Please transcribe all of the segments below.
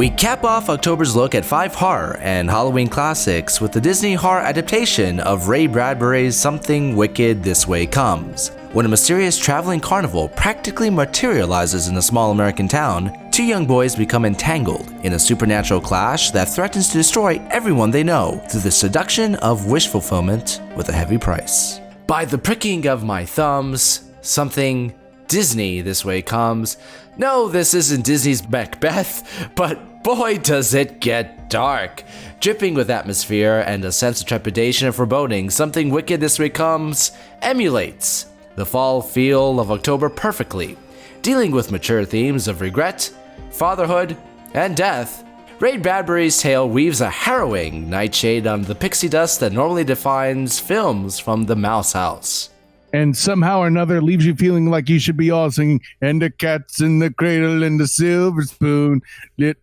We cap off October's look at 5 horror and Halloween classics with the Disney horror adaptation of Ray Bradbury's Something Wicked This Way Comes. When a mysterious traveling carnival practically materializes in a small American town, 2 young boys become entangled in a supernatural clash that threatens to destroy everyone they know through the seduction of wish fulfillment with a heavy price. By the pricking of my thumbs, something Disney this way comes. No, this isn't Disney's Macbeth, but boy does it get dark. Dripping with atmosphere and a sense of trepidation and foreboding, Something Wicked This Way Comes emulates the fall feel of October perfectly. Dealing with mature themes of regret, fatherhood, and death, Ray Bradbury's Tail weaves a harrowing nightshade on the pixie dust that normally defines films from the Mouse House. And somehow or another leaves you feeling like you should be all singing, and the cat's in the cradle and the silver spoon.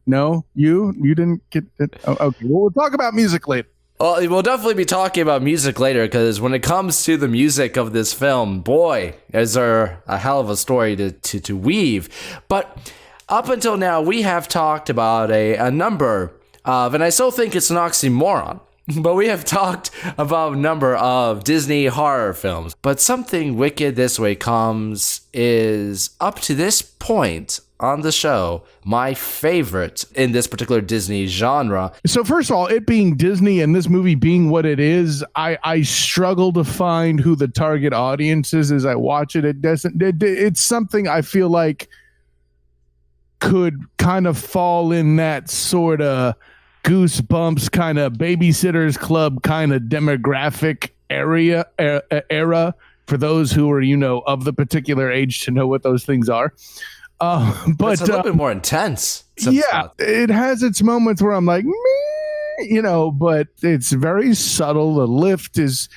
No, you didn't get it. Oh, okay, well, we'll talk about music later. Well, we'll definitely be talking about music later, because when it comes to the music of this film, boy, is there a hell of a story to weave. But up until now, we have talked about a number of, and I still think it's an oxymoron, but we have talked about a number of Disney horror films. But Something Wicked This Way Comes is, up to this point on the show, my favorite in this particular Disney genre. So first of all, it being Disney and this movie being what it is, I struggle to find who the target audience is as I watch it. It's something I feel like could kind of fall in that sort of Goosebumps kind of Babysitters Club kind of demographic era for those who are, of the particular age to know what those things are. But it's a little bit more intense. Yeah, it has its moments where I'm like, meh, but it's very subtle. The lift is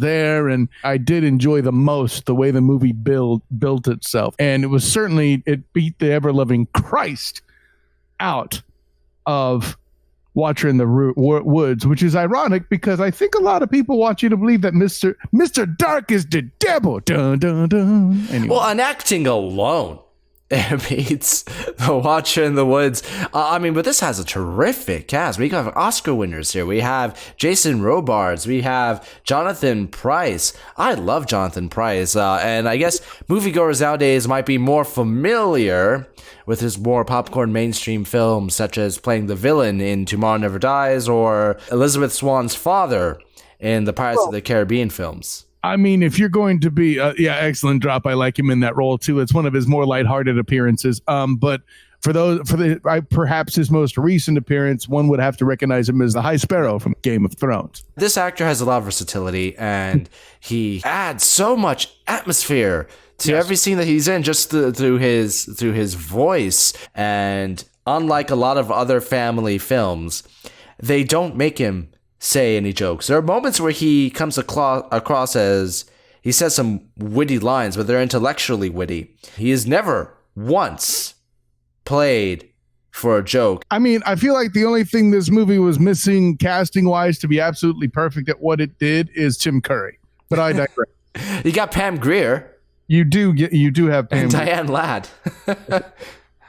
there, and I did enjoy the most the way the movie built itself, and it beat the ever-loving Christ out of Watcher in the Woods, which is ironic because I think a lot of people want you to believe that Mr. Dark is the devil. Dun, dun, dun. Anyway. Well, on acting alone, it beats The Watcher in the Woods. But this has a terrific cast. We have Oscar winners here. We have Jason Robards. We have Jonathan Pryce. I love Jonathan Pryce. And I guess moviegoers nowadays might be more familiar with his more popcorn mainstream films, such as playing the villain in Tomorrow Never Dies or Elizabeth Swann's father in the Pirates of the Caribbean films. If you're going to be, excellent drop. I like him in that role too. It's one of his more lighthearted appearances. But perhaps his most recent appearance, one would have to recognize him as the High Sparrow from Game of Thrones. This actor has a lot of versatility, and he adds so much atmosphere to every scene that he's in, just through his voice. And unlike a lot of other family films, they don't make him say any jokes. There are moments where he comes across as he says some witty lines, but they're intellectually witty. He is never once played for a joke. I feel like the only thing this movie was missing casting wise to be absolutely perfect at what it did is Tim Curry. But I digress. You got Pam Grier. You do have Pam and Diane Ladd.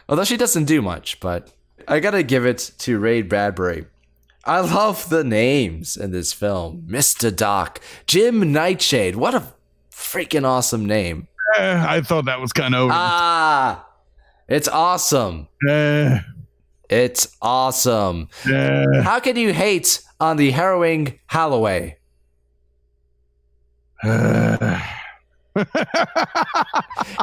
Although she doesn't do much, but I gotta give it to Ray Bradbury. I love the names in this film. Mr. Doc, Jim Nightshade. What a freaking awesome name. I thought that was kind of over. It's awesome. It's awesome. How can you hate on the harrowing Holloway?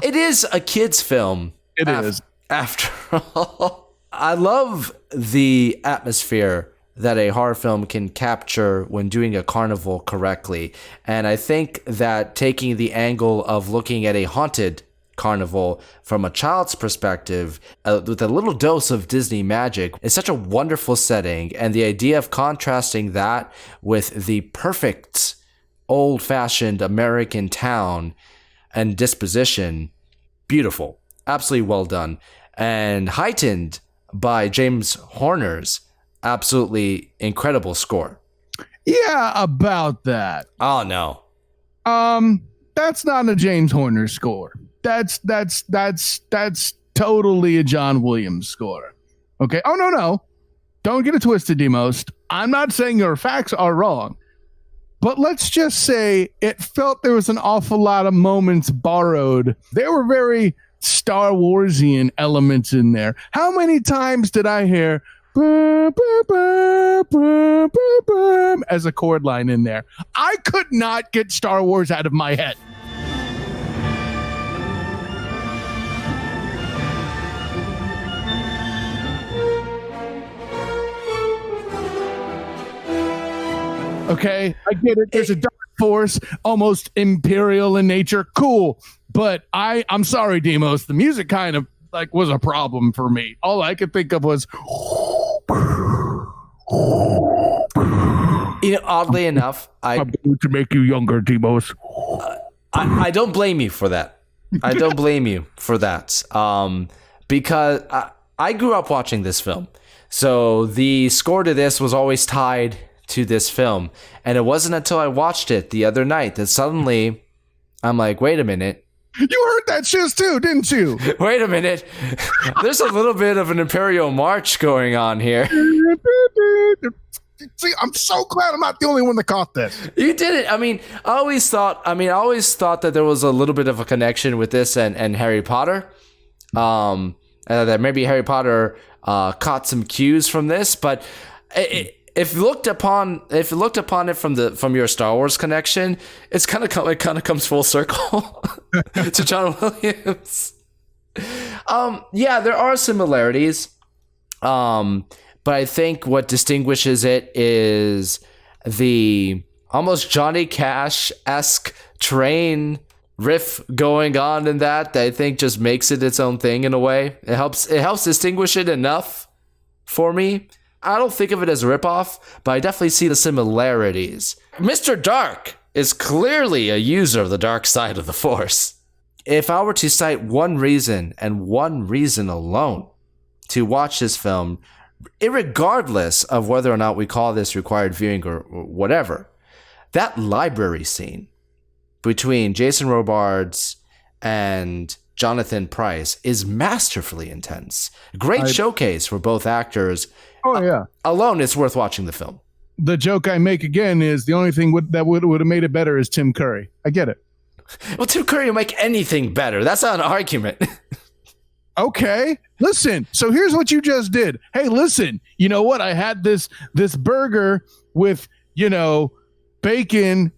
It is a kid's film. It is. After all, I love the atmosphere that a horror film can capture when doing a carnival correctly. And I think that taking the angle of looking at a haunted carnival from a child's perspective with a little dose of Disney magic is such a wonderful setting. And the idea of contrasting that with the perfect old-fashioned American town and disposition, beautiful, absolutely well done, and heightened by James Horner's absolutely incredible score. Yeah, about that. Oh no. That's not a James Horner score. That's totally a John Williams score. Okay. Oh, no. Don't get it twisted, Demos. I'm not saying your facts are wrong. But let's just say it felt there was an awful lot of moments borrowed. There were very Star Warsian elements in there. How many times did I hear "Bum, bum, bum, bum, bum, bum" as a chord line in there? I could not get Star Wars out of my head. Okay, I get it. There's a dark force, almost imperial in nature. Cool. But I'm sorry, Demos. The music kind of like was a problem for me. All I could think of was oddly enough, I'm going to make you younger, Demos. I don't blame you for that. I don't blame you for that. Because I grew up watching this film. So the score to this was always tied to this film. And it wasn't until I watched it the other night that suddenly I'm like, wait a minute. You heard that shiz too, didn't you? Wait a minute. There's a little bit of an Imperial March going on here. See, I'm so glad I'm not the only one that caught this. You did it. I always thought that there was a little bit of a connection with this and Harry Potter. That maybe Harry Potter caught some cues from this, but if you looked upon it from your Star Wars connection, it kind of comes full circle to John Williams. Yeah, there are similarities. But I think what distinguishes it is the almost Johnny Cash-esque train riff going on in that I think just makes it its own thing in a way. It helps distinguish it enough for me. I don't think of it as a ripoff, but I definitely see the similarities. Mr. Dark is clearly a user of the dark side of the Force. If I were to cite one reason, and one reason alone, to watch this film, irregardless of whether or not we call this required viewing or whatever, that library scene between Jason Robards and Jonathan Pryce is masterfully intense. Great showcase for both actors. Oh, yeah. Alone, it's worth watching the film. The joke I make again is the only thing that would have made it better is Tim Curry. I get it. Well, Tim Curry will make anything better. That's not an argument. Okay. Listen. So here's what you just did. Hey, listen. You know what? I had this burger with, bacon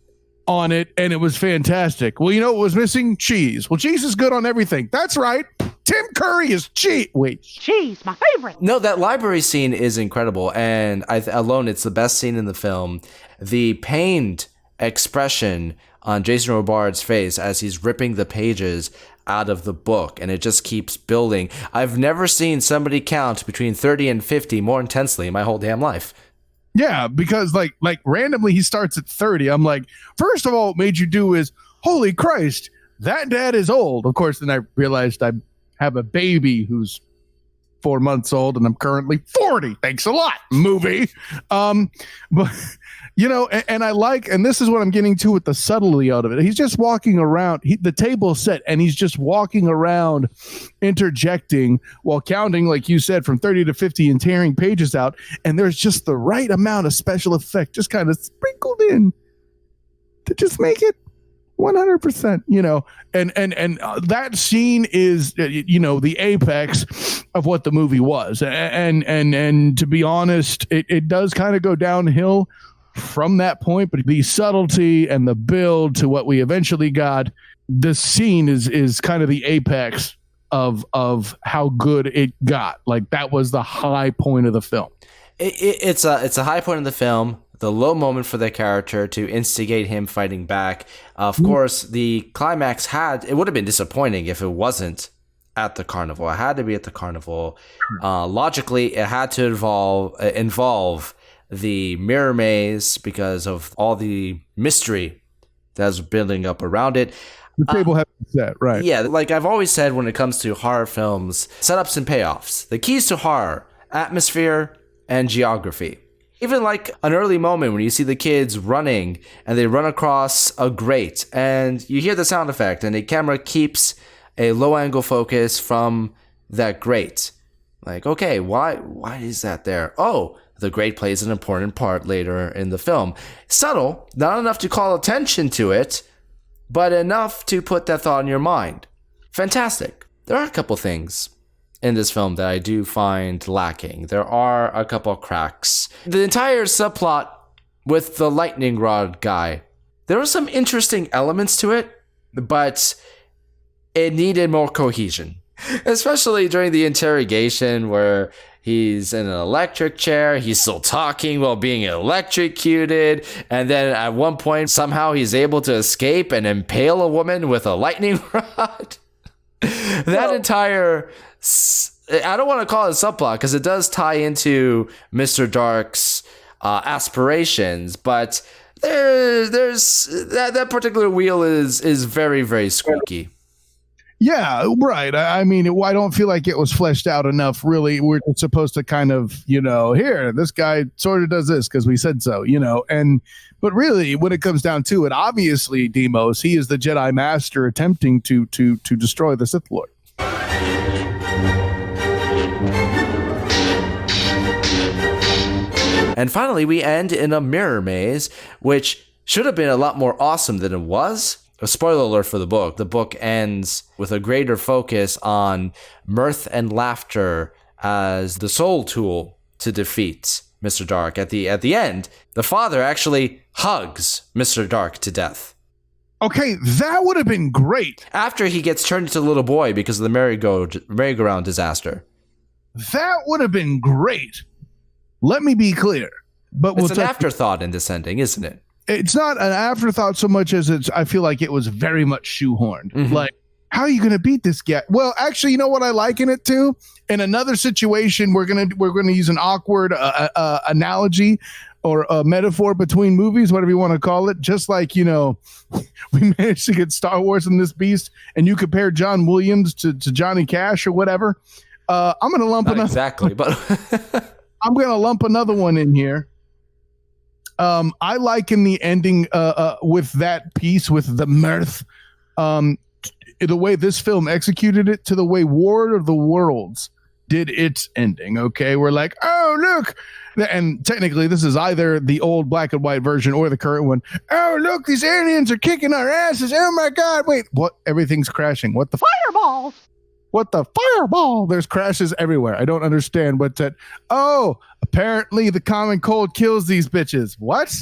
on it, and it was fantastic. Well, you know what was missing? Cheese. Well, cheese is good on everything. That's right. Tim Curry is cheese. Wait. Cheese, my favorite. No, that library scene is incredible, and alone, it's the best scene in the film. The pained expression on Jason Robards' face as he's ripping the pages out of the book, and it just keeps building. I've never seen somebody count between 30 and 50 more intensely in my whole damn life. Yeah, because like randomly he starts at 30. I'm like, first of all, what made you do is, holy Christ, that dad is old. Of course, then I realized I have a baby who's 4 months old, and I'm currently 40. Thanks a lot, movie. But and I like, and this is what I'm getting to with the subtlety out of it. He's just walking around. The table's set, and he's just walking around, interjecting while counting, like you said, from 30 to 50 and tearing pages out. And there's just the right amount of special effect, just kind of sprinkled in to just make it 100%. And that scene is, the apex of what the movie was. And to be honest, it does kind of go downhill from that point, but the subtlety and the build to what we eventually got, this scene is kind of the apex of how good it got. Like, that was the high point of the film. It's a high point of the film, the low moment for the character to instigate him fighting back. Of course, the climax it would have been disappointing if it wasn't at the carnival. It had to be at the carnival. Logically, it had to involve the mirror maze because of all the mystery that's building up around it. The table has been set, right? Yeah, like I've always said when it comes to horror films, setups and payoffs. The keys to horror, atmosphere and geography. Even like an early moment when you see the kids running and they run across a grate and you hear the sound effect and the camera keeps a low angle focus from that grate. Like, okay, why is that there? Oh, the grate plays an important part later in the film. Subtle, not enough to call attention to it, but enough to put that thought in your mind. Fantastic. There are a couple things in this film that I do find lacking. There are a couple cracks. The entire subplot with the lightning rod guy, there were some interesting elements to it, but it needed more cohesion. Especially during the interrogation where he's in an electric chair, he's still talking while being electrocuted, and then at one point somehow he's able to escape and impale a woman with a lightning rod. That entire, I don't want to call it a subplot because it does tie into Mr. Dark's aspirations, but there's that particular wheel is very, very squeaky. Yeah, right. I mean, I don't feel like it was fleshed out enough, really. We're supposed to kind of, here, this guy sort of does this because we said so, but really, when it comes down to it, obviously, Demos, he is the Jedi Master attempting to destroy the Sith Lord. And finally, we end in a mirror maze, which should have been a lot more awesome than it was. A spoiler alert for the book. The book ends with a greater focus on mirth and laughter as the sole tool to defeat Mr. Dark. At the end, the father actually hugs Mr. Dark to death. Okay, that would have been great. After he gets turned into a little boy because of the merry-go-round disaster. That would have been great. Let me be clear. But it's an afterthought in this ending, isn't it? It's not an afterthought so much as I feel like it was very much shoehorned. Mm-hmm. Like, how are you going to beat this guy? Well, actually, you know what I like in it too? In another situation, we're gonna use an awkward analogy or a metaphor between movies, whatever you want to call it. Just like, we managed to get Star Wars and this beast, and you compare John Williams to Johnny Cash or whatever. I'm going to lump another. Exactly, but I'm going to lump another one in here. I like in the ending with that piece, with the mirth, the way this film executed it to the way War of the Worlds did its ending. Okay, we're like, oh, look. And technically, this is either the old black and white version or the current one. Oh, look, these aliens are kicking our asses. Oh, my God. Wait, what? Everything's crashing. What the fireball? What the fireball? There's crashes everywhere. I don't understand what's that. Oh, apparently the common cold kills these bitches. What?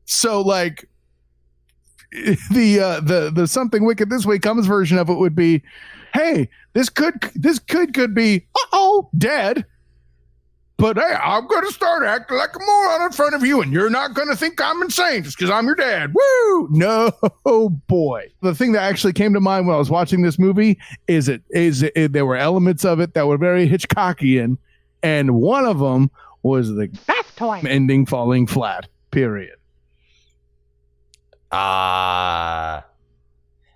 So like the something wicked this way comes version of it would be, hey, this could be dead. But hey, I'm going to start acting like a moron in front of you, and you're not going to think I'm insane just because I'm your dad. Woo! No, boy. The thing that actually came to mind when I was watching this movie is there were elements of it that were very Hitchcockian, and one of them was the bath toy ending falling flat, period.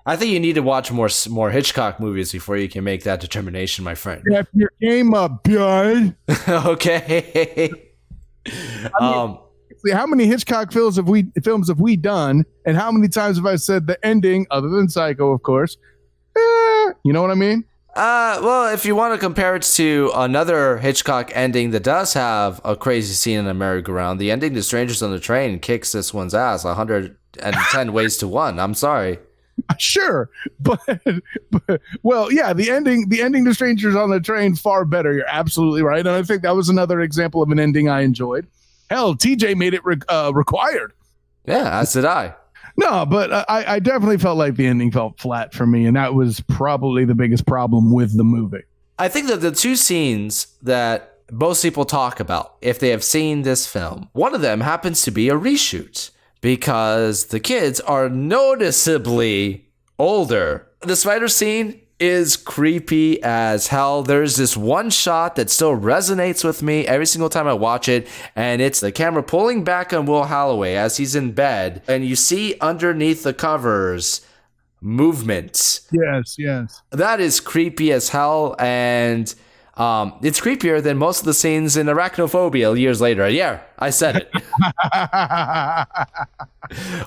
I think you need to watch more Hitchcock movies before you can make that determination, my friend. Step your game up, bud. Okay. How many Hitchcock films have we done, and how many times have I said the ending, other than Psycho, of course? You know what I mean? Well, if you want to compare it to another Hitchcock ending that does have a crazy scene in a merry-go-round, the ending to Strangers on the Train kicks this one's ass 110 ways to 1. I'm sorry. Sure, but well, yeah, the ending to Strangers on the Train far better. You're absolutely right, and I think that was another example of an ending I enjoyed. Hell, TJ made it required. Yeah, as did I. No, but I definitely felt like the ending felt flat for me, and that was probably the biggest problem with the movie. I think that the two scenes that most people talk about, if they have seen this film, one of them happens to be a reshoot. Because the kids are noticeably older. The spider scene is creepy as hell. There's this one shot that still resonates with me every single time I watch it, and it's the camera pulling back on Will Holloway as he's in bed, and you see underneath the covers movement. Yes. That is creepy as hell, and it's creepier than most of the scenes in Arachnophobia years later. Yeah, I said it.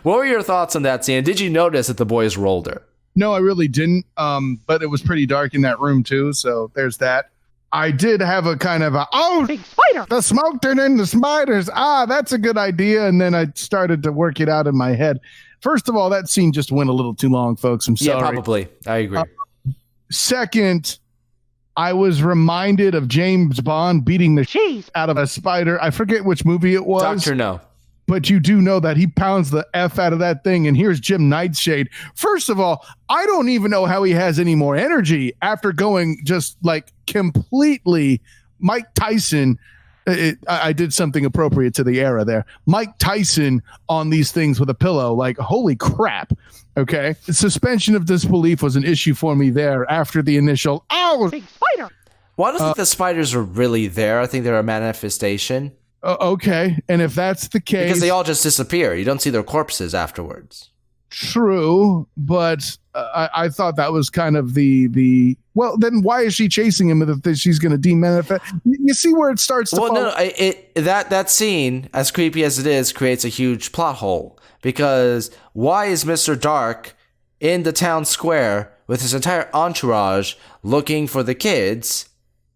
What were your thoughts on that scene? Did you notice that the boys were older? No, I really didn't. But it was pretty dark in that room too, so there's that. I did have a kind of big spider. The smoke turned into spiders. That's a good idea. And then I started to work it out in my head. First of all, that scene just went a little too long, folks. I'm sorry. Yeah, probably. I agree. Second, I was reminded of James Bond beating the cheese out of a spider. I forget which movie it was. Dr. No. But you do know that he pounds the F out of that thing. And here's Jim Nightshade. First of all, I don't even know how he has any more energy after going just like completely Mike Tyson. I did something appropriate to the era there. Mike Tyson on these things with a pillow. Like, holy crap. Okay. The suspension of disbelief was an issue for me there after the initial, big spider. Well, I don't think the spiders were really there. I think they're a manifestation. Okay, and if that's the case... Because they all just disappear. You don't see their corpses afterwards. True, but I thought that was kind of the... Well, then why is she chasing him if she's going to demanifest? You see where it starts to fall? That scene, as creepy as it is, creates a huge plot hole. Because why is Mr. Dark in the town square with his entire entourage looking for the kids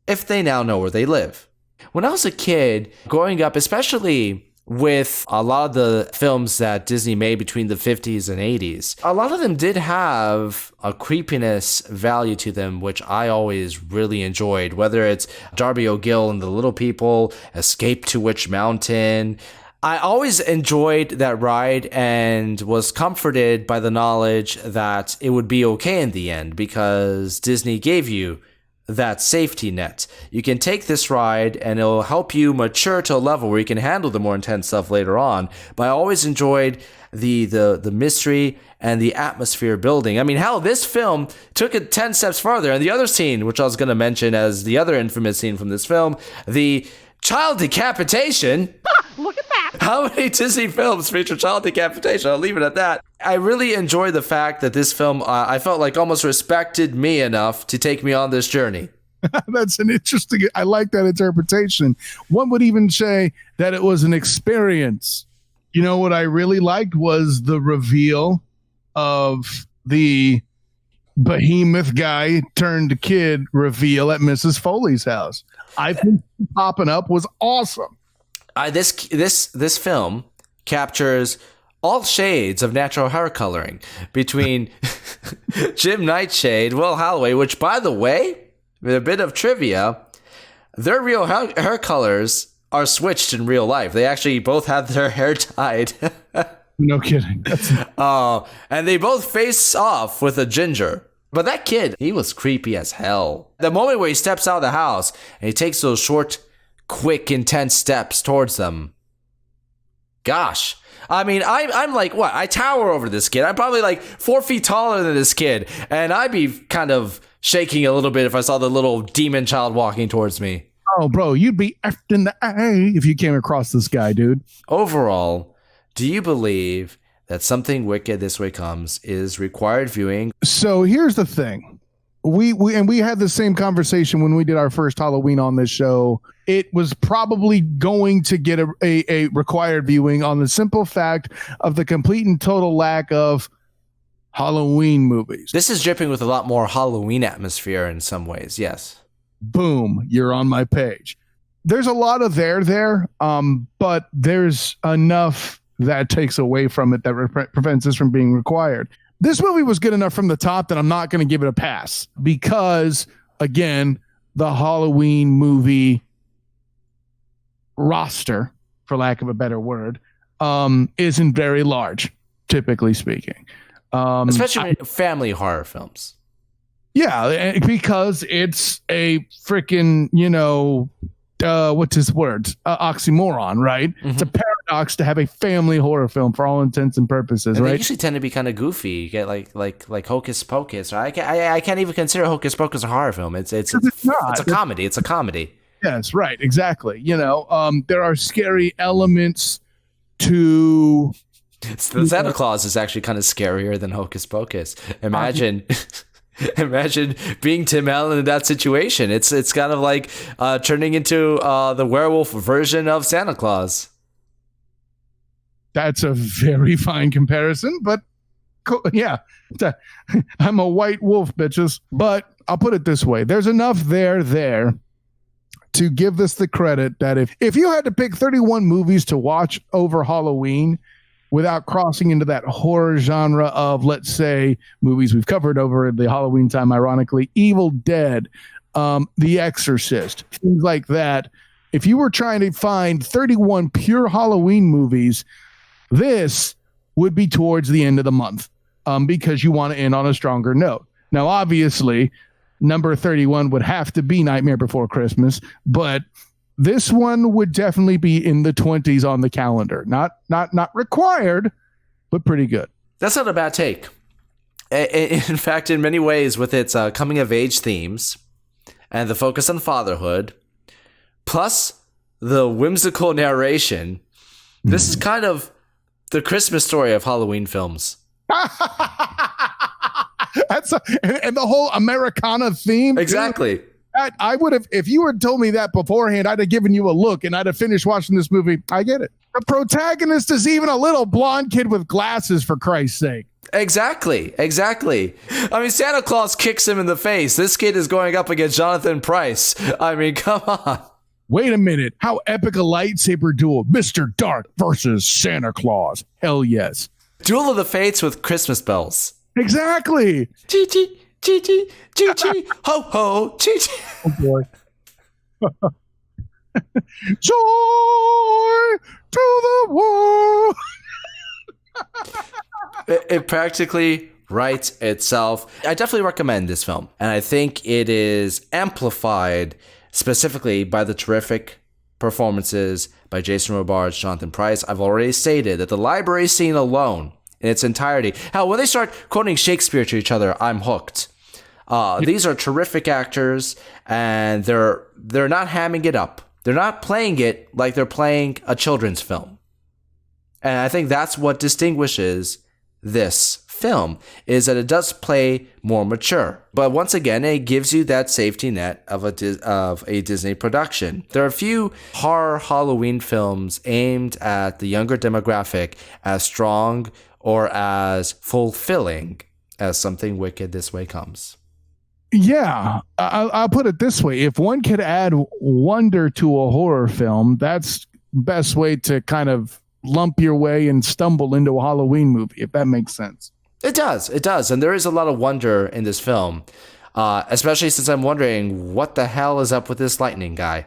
if they now know where they live? When I was a kid, growing up, especially with a lot of the films that Disney made between the 50s and 80s, a lot of them did have a creepiness value to them, which I always really enjoyed, whether it's Darby O'Gill and the Little People, Escape to Witch Mountain. I always enjoyed that ride and was comforted by the knowledge that it would be okay in the end because Disney gave you that safety net. You can take this ride and it'll help you mature to a level where you can handle the more intense stuff later on. But I always enjoyed the mystery and the atmosphere building. I mean, hell, this film took it 10 steps farther. And the other scene, which I was going to mention as the other infamous scene from this film, the child decapitation. Look at that. How many Disney films feature child decapitation? I'll leave it at that. I really enjoyed the fact that this film, I felt like almost respected me enough to take me on this journey. That's an interesting, I like that interpretation. One would even say that it was an experience. You know, what I really liked was the reveal of the behemoth guy turned kid reveal at Mrs. Foley's house. I think popping up was awesome. This film captures all shades of natural hair coloring between Jim Nightshade, Will Holloway, which, by the way, with a bit of trivia, their real hair colors are switched in real life. They actually both have their hair dyed. No kidding. And they both face off with a ginger. But that kid, he was creepy as hell. The moment where he steps out of the house and he takes those short, quick, intense steps towards them. Gosh. I mean, I'm like, what? I tower over this kid. I'm probably like 4 feet taller than this kid. And I'd be kind of shaking a little bit if I saw the little demon child walking towards me. Oh, bro, you'd be effed in the eye if you came across this guy, dude. Overall, do you believe that Something Wicked This Way Comes is required viewing? So here's the thing. We had the same conversation when we did our first Halloween on this show. It was probably going to get a required viewing on the simple fact of the complete and total lack of Halloween movies. This is dripping with a lot more Halloween atmosphere in some ways, yes. Boom, you're on my page. There's a lot of there, but there's enough that takes away from it that prevents this from being required. This movie was good enough from the top that I'm not going to give it a pass because, again, the Halloween movie roster, for lack of a better word, isn't very large, typically speaking. Especially family horror films. Yeah, because it's a freaking, what's his word? Oxymoron, right? Mm-hmm. It's a paradox to have a family horror film for all intents and purposes, and right? They usually tend to be kind of goofy. You get like Hocus Pocus. Right? I can't even consider Hocus Pocus a horror film. It's not. It's a comedy. It's a comedy. Yes, right. Exactly. There are scary elements to. The Santa Claus is actually kind of scarier than Hocus Pocus. Imagine being Tim Allen in that situation. It's kind of like turning into the werewolf version of Santa Claus. That's a very fine comparison, but yeah, I'm a white wolf, bitches. But I'll put it this way. There's enough there to give this the credit that if you had to pick 31 movies to watch over Halloween without crossing into that horror genre of, let's say, movies we've covered over the Halloween time, ironically, Evil Dead, The Exorcist, things like that. If you were trying to find 31 pure Halloween movies, this would be towards the end of the month because you want to end on a stronger note. Now, obviously, number 31 would have to be Nightmare Before Christmas, but this one would definitely be in the 20s on the calendar. Not required, but pretty good. That's not a bad take. In fact, in many ways, with its coming-of-age themes and the focus on fatherhood, plus the whimsical narration, this is kind of the Christmas story of Halloween films. And the whole Americana theme. Exactly. I would have, if you had told me that beforehand, I'd have given you a look and I'd have finished watching this movie. I get it. The protagonist is even a little blonde kid with glasses, for Christ's sake. Exactly. I mean, Santa Claus kicks him in the face. This kid is going up against Jonathan Pryce. I mean, come on. Wait a minute. How epic a lightsaber duel. Mr. Dark versus Santa Claus. Hell yes. Duel of the Fates with Christmas bells. Exactly. Chi-chi, chi-chi, chi-chi, ho-ho, chi-chi. Oh, boy. Joy to the world. It practically writes itself. I definitely recommend this film. And I think it is amplified specifically by the terrific performances by Jason Robards, Jonathan Pryce. I've already stated that the library scene alone in its entirety. Hell, when they start quoting Shakespeare to each other, I'm hooked. These are terrific actors, and they're not hamming it up. They're not playing it like they're playing a children's film. And I think that's what distinguishes this film, is that it does play more mature. But once again, it gives you that safety net of a Disney production. There are a few horror Halloween films aimed at the younger demographic as strong or as fulfilling as Something Wicked This Way Comes. Yeah, I'll put it this way. If one could add wonder to a horror film, that's the best way to kind of lump your way and stumble into a Halloween movie, if that makes sense. It does. And there is a lot of wonder in this film, especially since I'm wondering what the hell is up with this lightning guy.